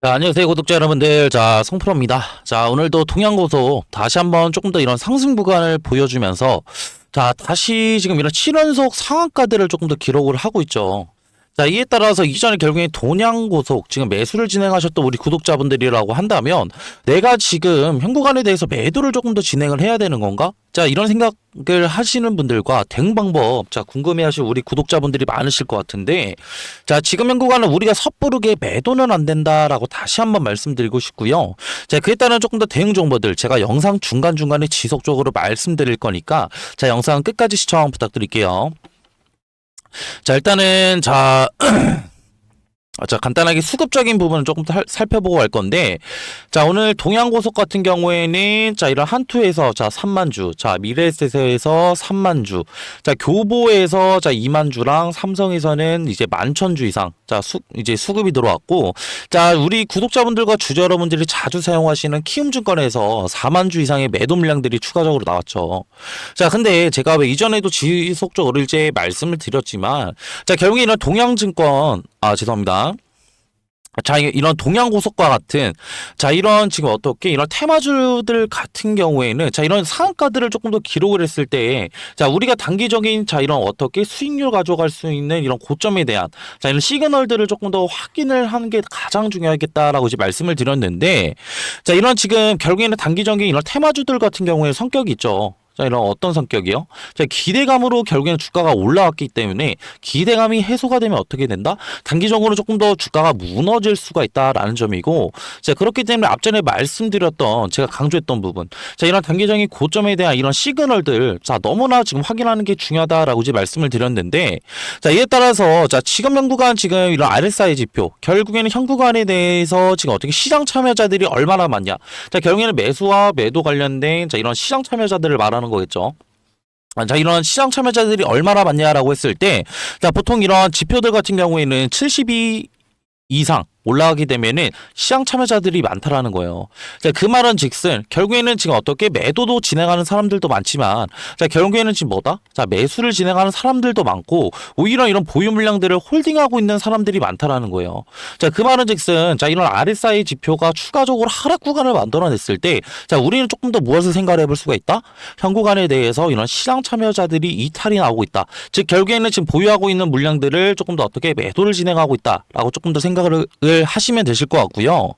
자, 안녕하세요, 구독자 여러분들. 자, 성프로입니다. 자, 오늘도 동양고속 다시 한번 조금 더 이런 상승 구간을 보여주면서 자, 다시 지금 이런 7연속 상한가들을 조금 더 기록을 하고 있죠. 자, 이에 따라서 이전에 결국에 동양고속 지금 매수를 진행하셨던 우리 구독자분들이라고 한다면 내가 지금 현 구간에 대해서 매도를 조금 더 진행을 해야 되는 건가? 자, 이런 생각을 하시는 분들과 대응 방법, 자, 궁금해하실 우리 구독자분들이 많으실 것 같은데, 자, 지금 현 구간은 우리가 섣부르게 매도는 안 된다라고 다시 한번 말씀드리고 싶고요. 자, 그에 따른 조금 더 대응 정보들 제가 영상 중간중간에 지속적으로 말씀드릴 거니까, 자, 영상 끝까지 시청 부탁드릴게요. 자, 일단은, 자, 간단하게 수급적인 부분을 조금 더 살펴보고 갈 건데, 자, 오늘 동양고속 같은 경우에는, 자, 이런 한투에서, 자, 3만주, 자, 미래에셋에서 3만주, 자, 교보에서, 자, 2만주랑 삼성에서는 이제 11,000주 이상, 자, 이제 수급이 들어왔고, 자, 우리 구독자분들과 주주 여러분들이 자주 사용하시는 키움증권에서 4만주 이상의 매도 물량들이 추가적으로 나왔죠. 자, 근데 제가 왜 이전에도 지속적으로 이제 말씀을 드렸지만, 자, 결국에 이런 동양증권, 죄송합니다. 자, 이런 동양고속과 같은, 자, 이런 지금 어떻게, 이런 테마주들 같은 경우에는, 자, 이런 상한가들을 조금 더 기록을 했을 때, 자, 우리가 단기적인, 자, 이런 어떻게 수익률 가져갈 수 있는 이런 고점에 대한, 자, 이런 시그널들을 조금 더 확인을 하는 게 가장 중요하겠다라고 이제 말씀을 드렸는데, 자, 이런 지금 결국에는 단기적인 이런 테마주들 같은 경우에 성격이 있죠. 자, 이런 어떤 성격이요? 자, 기대감으로 결국에는 주가가 올라왔기 때문에 기대감이 해소가 되면 어떻게 된다? 단기적으로 조금 더 주가가 무너질 수가 있다라는 점이고, 자, 그렇기 때문에 앞전에 말씀드렸던 제가 강조했던 부분, 자, 이런 단기적인 고점에 대한 이런 시그널들, 자, 너무나 지금 확인하는 게 중요하다라고 이제 말씀을 드렸는데, 자, 이에 따라서 자, 지금 현 구간 지금 이런 RSI 지표, 결국에는 현 구간에 대해서 지금 어떻게 시장 참여자들이 얼마나 많냐? 자, 결국에는 매수와 매도 관련된 자, 이런 시장 참여자들을 말하는 거겠죠. 자, 이런 시장 참여자들이 얼마나 많냐라고 했을 때, 자, 보통 이런 지표들 같은 경우에는 72 이상 올라가게 되면은 시장 참여자들이 많다라는 거예요. 자, 그 말은 즉슨 결국에는 지금 어떻게 매도도 진행하는 사람들도 많지만, 자, 결국에는 지금 뭐다? 자, 매수를 진행하는 사람들도 많고, 오히려 이런 보유 물량들을 홀딩하고 있는 사람들이 많다라는 거예요. 자, 그 말은 즉슨, 자, 이런 RSI 지표가 추가적으로 하락 구간을 만들어냈을 때, 자, 우리는 조금 더 무엇을 생각을 해볼 수가 있다? 현 구간에 대해서 이런 시장 참여자들이 이탈이 나오고 있다. 즉, 결국에는 지금 보유하고 있는 물량들을 조금 더 어떻게 매도를 진행하고 있다라고 조금 더 생각을 하시면 되실 것 같고요.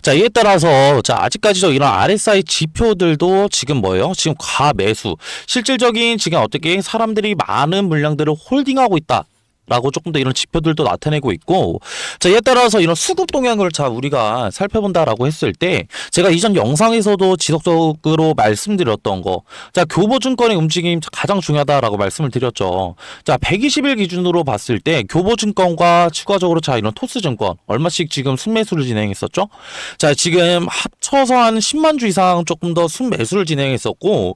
자, 이에 따라서 자, 아직까지도 이런 RSI 지표들도 지금 뭐예요? 지금 과매수. 실질적인 지금 어떻게 사람들이 많은 물량들을 홀딩하고 있다. 라고 조금 더 이런 지표들도 나타내고 있고, 자, 이에 따라서 이런 수급 동향을 자, 우리가 살펴본다라고 했을 때, 제가 이전 영상에서도 지속적으로 말씀드렸던 거, 자, 교보증권의 움직임 가장 중요하다라고 말씀을 드렸죠. 자, 120일 기준으로 봤을 때, 교보증권과 추가적으로 자, 이런 토스증권, 얼마씩 지금 순매수를 진행했었죠? 자, 지금 합쳐서 한 10만 주 이상 조금 더 순매수를 진행했었고,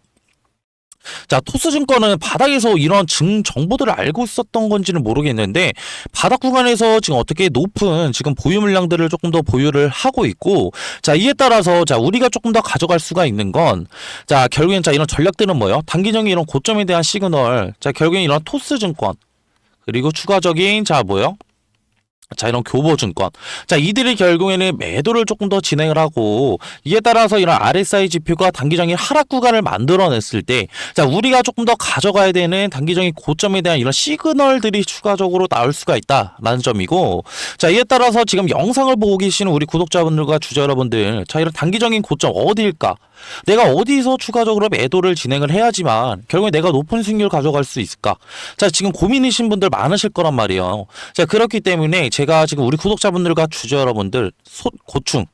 자, 토스증권은 바닥에서 이런 정보들을 알고 있었던 건지는 모르겠는데, 바닥 구간에서 지금 어떻게 높은 지금 보유 물량들을 조금 더 보유를 하고 있고, 자, 이에 따라서 자, 우리가 조금 더 가져갈 수가 있는 건, 자, 결국엔 자, 이런 전략들은 뭐예요? 단기적인 이런 고점에 대한 시그널, 자, 결국엔 이런 토스증권, 그리고 추가적인, 자, 뭐예요? 자, 이런 교보증권. 자, 이들이 결국에는 매도를 조금 더 진행을 하고, 이에 따라서 이런 RSI 지표가 단기적인 하락 구간을 만들어냈을 때, 자, 우리가 조금 더 가져가야 되는 단기적인 고점에 대한 이런 시그널들이 추가적으로 나올 수가 있다라는 점이고, 자, 이에 따라서 지금 영상을 보고 계시는 우리 구독자분들과 주주 여러분들, 자, 이런 단기적인 고점 어디일까? 내가 어디서 추가적으로 매도를 진행을 해야지만 결국에 내가 높은 수익률 가져갈 수 있을까? 자, 지금 고민이신 분들 많으실 거란 말이에요. 자, 그렇기 때문에 제가 지금 우리 구독자분들과 주주 여러분들 고충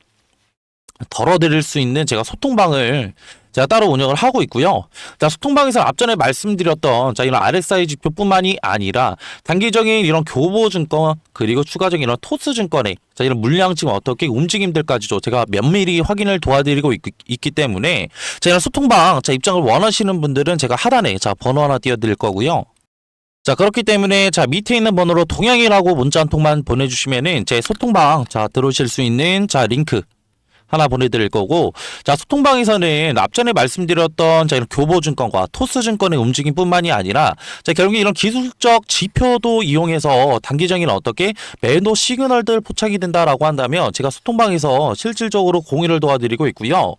덜어드릴 수 있는 제가 소통방을 제가 따로 운영을 하고 있고요. 자, 소통방에서 앞전에 말씀드렸던 자, 이런 RSI 지표뿐만이 아니라 단기적인 이런 교보증권 그리고 추가적인 이런 토스증권의 자, 이런 물량 지금 어떻게 움직임들까지도 제가 면밀히 확인을 도와드리고 있기 때문에 자, 이런 소통방 자, 입장을 원하시는 분들은 제가 하단에 자, 번호 하나 띄워드릴 거고요. 자, 그렇기 때문에 자, 밑에 있는 번호로 동양이라고 문자 한 통만 보내주시면은 제 소통방 자, 들어오실 수 있는 자, 링크 하나 보내드릴 거고, 자, 소통방에서는 앞전에 말씀드렸던 자, 이런 교보증권과 토스증권의 움직임뿐만이 아니라 자, 결국 이런 기술적 지표도 이용해서 단기적인 어떻게 매도 시그널들 포착이 된다라고 한다면 제가 소통방에서 실질적으로 공유를 도와드리고 있고요.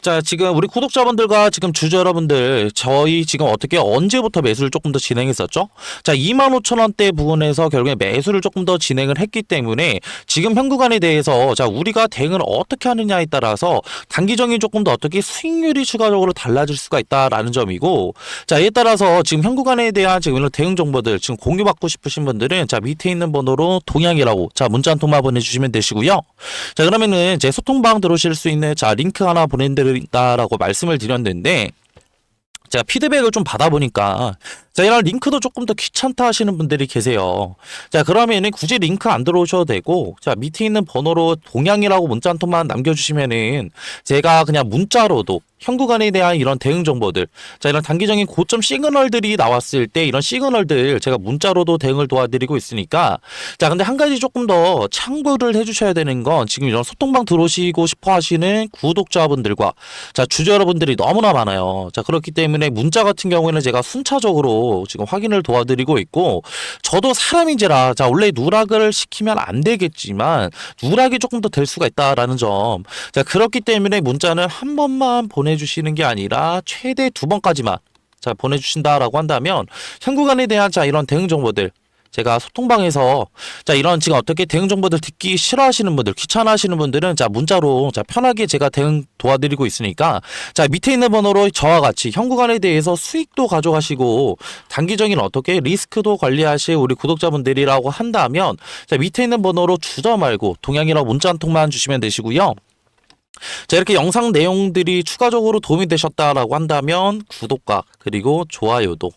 자, 지금 우리 구독자분들과 지금 주주 여러분들 저희 지금 어떻게 언제부터 매수를 조금 더 진행했었죠? 자, 25,000원대 부분에서 결국에 매수를 조금 더 진행을 했기 때문에 지금 현 구간에 대해서 자, 우리가 대응을 어떻게 하느냐에 따라서 단기적인 조금 더 어떻게 수익률이 추가적으로 달라질 수가 있다라는 점이고, 자, 이에 따라서 지금 현 구간에 대한 지금 이런 대응 정보들 지금 공유받고 싶으신 분들은 자, 밑에 있는 번호로 동향이라고 자, 문자 한 통만 보내주시면 되시고요. 자, 그러면은 제 소통방 들어오실 수 있는 자, 링크 하나 보내드린다라고 말씀을 드렸는데, 제가 피드백을 좀 받아보니까 자, 이런 링크도 조금 더 귀찮다 하시는 분들이 계세요. 자, 그러면은 굳이 링크 안 들어오셔도 되고, 자, 밑에 있는 번호로 동향이라고 문자 한 통만 남겨주시면은 제가 그냥 문자로도 현 구간에 대한 이런 대응 정보들, 자, 이런 단기적인 고점 시그널들이 나왔을 때 이런 시그널들 제가 문자로도 대응을 도와드리고 있으니까, 자, 근데 한 가지 조금 더 참고를 해주셔야 되는 건 지금 이런 소통방 들어오시고 싶어 하시는 구독자분들과 자, 주주 여러분들이 너무나 많아요. 자, 그렇기 때문에 문자 같은 경우에는 제가 순차적으로 지금 확인을 도와드리고 있고, 저도 사람인지라 자, 원래 누락을 시키면 안 되겠지만 누락이 조금 더 될 수가 있다라는 점, 자, 그렇기 때문에 문자는 한 번만 보내주시는 게 아니라 최대 2번까지만 자, 보내주신다라고 한다면 현 구간에 대한 자, 이런 대응 정보들 제가 소통방에서 자, 이런 지금 어떻게 대응 정보들 듣기 싫어하시는 분들, 귀찮아하시는 분들은 자, 문자로 자, 편하게 제가 대응 도와드리고 있으니까 자, 밑에 있는 번호로 저와 같이 현 구간에 대해서 수익도 가져가시고 단기적인 어떻게 리스크도 관리하실 우리 구독자분들이라고 한다면 자, 밑에 있는 번호로 주저 말고 동향이라고 문자 한 통만 주시면 되시고요. 자, 이렇게 영상 내용들이 추가적으로 도움이 되셨다라고 한다면 구독과 그리고 좋아요도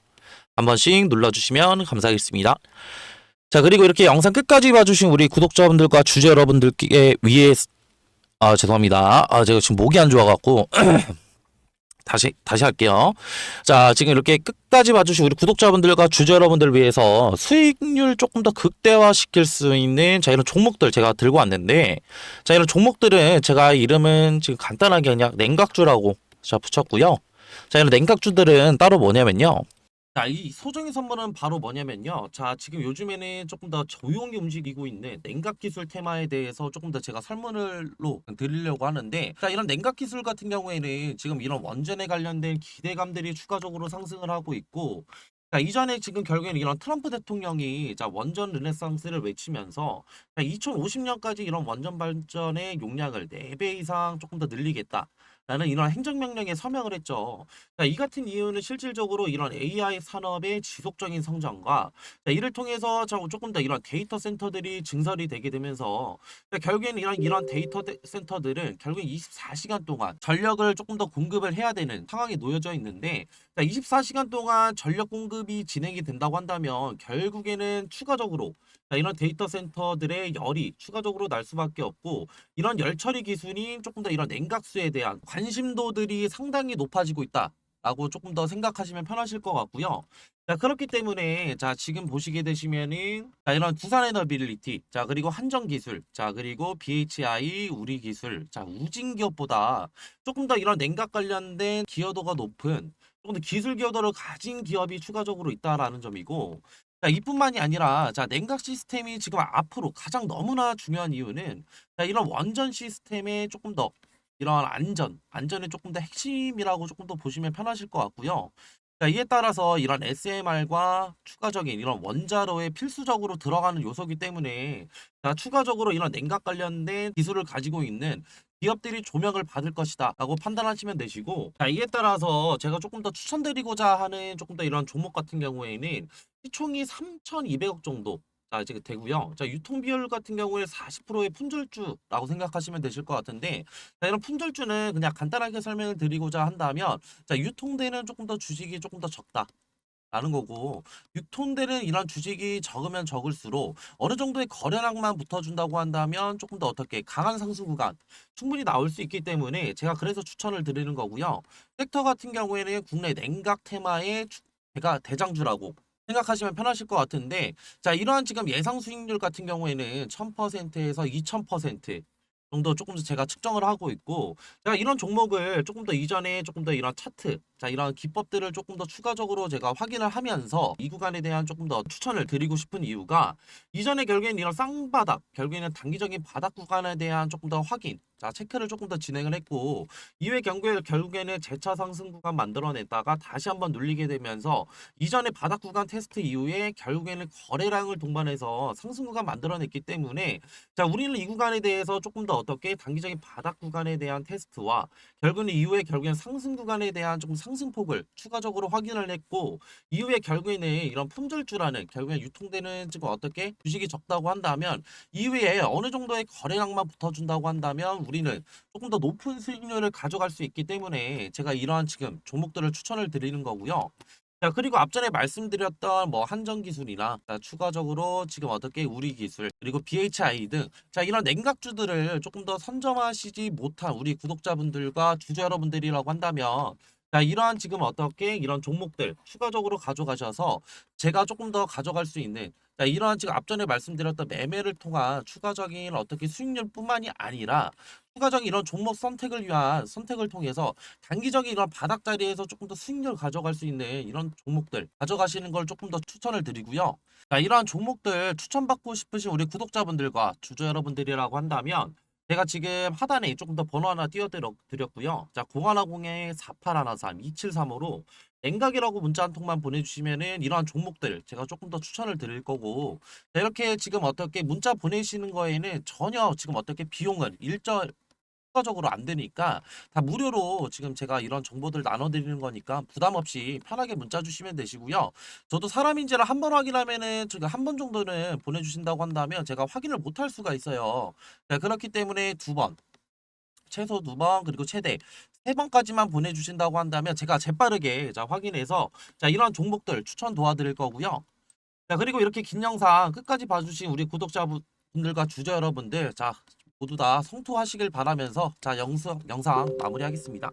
한 번씩 눌러주시면 감사하겠습니다. 자, 그리고 이렇게 영상 끝까지 봐주신 우리 구독자분들과 주주 여러분들께 위해 죄송합니다. 제가 지금 목이 안 좋아갖고 다시 할게요. 자, 지금 이렇게 끝까지 봐주신 우리 구독자분들과 주주 여러분들을 위해서 수익률 조금 더 극대화시킬 수 있는 자, 이런 종목들 제가 들고 왔는데, 자, 이런 종목들은 제가 이름은 지금 간단하게 그냥 냉각주라고 자, 붙였고요. 자, 이런 냉각주들은 따로 뭐냐면요. 자, 이 소정의 선물은 바로 뭐냐면요. 자, 지금 요즘에는 조금 더 조용히 움직이고 있는 냉각 기술 테마에 대해서 조금 더 제가 설문을로 드리려고 하는데, 자, 이런 냉각 기술 같은 경우에는 지금 이런 원전에 관련된 기대감들이 추가적으로 상승을 하고 있고, 자, 이전에 지금 결국에는 이런 트럼프 대통령이 자, 원전 르네상스를 외치면서 자, 2050년까지 이런 원전 발전의 용량을 4배 이상 조금 더 늘리겠다. 라는 이런 행정명령에 서명을 했죠. 자, 이 같은 이유는 실질적으로 이런 AI 산업의 지속적인 성장과 자, 이를 통해서 조금 더 이런 데이터 센터들이 증설이 되게 되면서 자, 결국에는 이런 데이터 센터들은 결국 24시간 동안 전력을 조금 더 공급을 해야 되는 상황에 놓여져 있는데, 자, 24시간 동안 전력 공급이 진행이 된다고 한다면 결국에는 추가적으로 자, 이런 데이터 센터들의 열이 추가적으로 날 수밖에 없고, 이런 열 처리 기술이 조금 더 이런 냉각수에 대한 관심도들이 상당히 높아지고 있다라고 조금 더 생각하시면 편하실 것 같고요. 자, 그렇기 때문에 자, 지금 보시게 되시면은 자, 이런 두산에너빌리티, 자, 그리고 한정기술, 자, 그리고 BHI 우리기술, 자, 우진기업보다 조금 더 이런 냉각 관련된 기여도가 높은 조금 더 기술 기여도를 가진 기업이 추가적으로 있다라는 점이고, 자, 이뿐만이 아니라 자, 냉각 시스템이 지금 앞으로 가장 너무나 중요한 이유는 자, 이런 원전 시스템의 조금 더 이런 안전의 조금 더 핵심이라고 조금 더 보시면 편하실 것 같고요. 자, 이에 따라서 이런 SMR과 추가적인 이런 원자로에 필수적으로 들어가는 요소이기 때문에 자, 추가적으로 이런 냉각 관련된 기술을 가지고 있는 기업들이 조명을 받을 것이다 라고 판단하시면 되시고, 자, 이에 따라서 제가 조금 더 추천드리고자 하는 조금 더 이런 종목 같은 경우에는 시총이 3,200억 정도 자, 이제 되고요. 자, 유통 비율 같은 경우에 40%의 품절주라고 생각하시면 되실 것 같은데, 자, 이런 품절주는 그냥 간단하게 설명을 드리고자 한다면 자, 유통되는 조금 더 주식이 조금 더 적다 라는 거고, 유통되는 이런 주식이 적으면 적을수록 어느 정도의 거래량만 붙어준다고 한다면 조금 더 어떻게 강한 상승 구간 충분히 나올 수 있기 때문에 제가 그래서 추천을 드리는 거고요. 섹터 같은 경우에는 국내 냉각 테마의 대장주라고 생각하시면 편하실 것 같은데, 자, 이러한 지금 예상 수익률 같은 경우에는 1000%에서 2000%, 정도 조금 더 제가 측정을 하고 있고, 제가 이런 종목을 조금 더 이전에 조금 더 이런 차트, 자 이런 기법들을 조금 더 추가적으로 제가 확인을 하면서 이 구간에 대한 조금 더 추천을 드리고 싶은 이유가, 이전에 결국에는 이런 쌍바닥, 결국에는 단기적인 바닥 구간에 대한 조금 더 확인, 자 체크를 조금 더 진행을 했고, 이후에 경우에 결국에는 재차 상승 구간 만들어냈다가 다시 한번 눌리게 되면서 이전에 바닥 구간 테스트 이후에 결국에는 거래량을 동반해서 상승 구간 만들어냈기 때문에, 자 우리는 이 구간에 대해서 조금 더 어떻게 단기적인 바닥 구간에 대한 테스트와 결국은 이후에 결국엔 상승 구간에 대한 조금 상승폭을 추가적으로 확인을 했고, 이후에 결국에는 이런 품절주라는 결국엔 유통되는 지금 어떻게 주식이 적다고 한다면, 이후에 어느 정도의 거래량만 붙어준다고 한다면 우리는 조금 더 높은 수익률을 가져갈 수 있기 때문에 제가 이러한 지금 종목들을 추천을 드리는 거고요. 자, 그리고 앞전에 말씀드렸던 뭐 한전기술이나, 자, 추가적으로 지금 어떻게 우리기술, 그리고 BHI 등, 자, 이런 냉각주들을 조금 더 선점하시지 못한 우리 구독자분들과 주주 여러분들이라고 한다면, 자, 이러한 지금 어떻게 이런 종목들 추가적으로 가져가셔서 제가 조금 더 가져갈 수 있는, 자, 이러한 지금 앞전에 말씀드렸던 매매를 통한 추가적인 어떻게 수익률뿐만이 아니라 추가적인 이런 종목 선택을 위한 선택을 통해서 단기적인 이런 바닥 자리에서 조금 더 수익률 가져갈 수 있는 이런 종목들 가져가시는 걸 조금 더 추천을 드리고요. 자, 이러한 종목들 추천받고 싶으신 우리 구독자분들과 주주 여러분들이라고 한다면, 제가 지금 하단에 조금 더 번호 하나 띄워드렸고요. 자, 0110-4813-2735로 냉각이라고 문자 한 통만 보내주시면은 이러한 종목들 제가 조금 더 추천을 드릴 거고, 자, 이렇게 지금 어떻게 문자 보내시는 거에는 전혀 지금 어떻게 비용은 일절 추가적으로 안 되니까 다 무료로 지금 제가 이런 정보들 나눠드리는 거니까 부담 없이 편하게 문자 주시면 되시고요. 저도 사람인지를 한 번 확인하면은 제가 한 번 정도는 보내주신다고 한다면 제가 확인을 못 할 수가 있어요. 자, 그렇기 때문에 두 번, 최소 두 번, 그리고 최대 세 번까지만 보내주신다고 한다면 제가 재빠르게 자 확인해서 자 이런 종목들 추천 도와드릴 거고요. 자, 그리고 이렇게 긴 영상 끝까지 봐주신 우리 구독자분들과 주주 여러분들, 자 모두 다 성투하시길 바라면서 자 영상 마무리하겠습니다.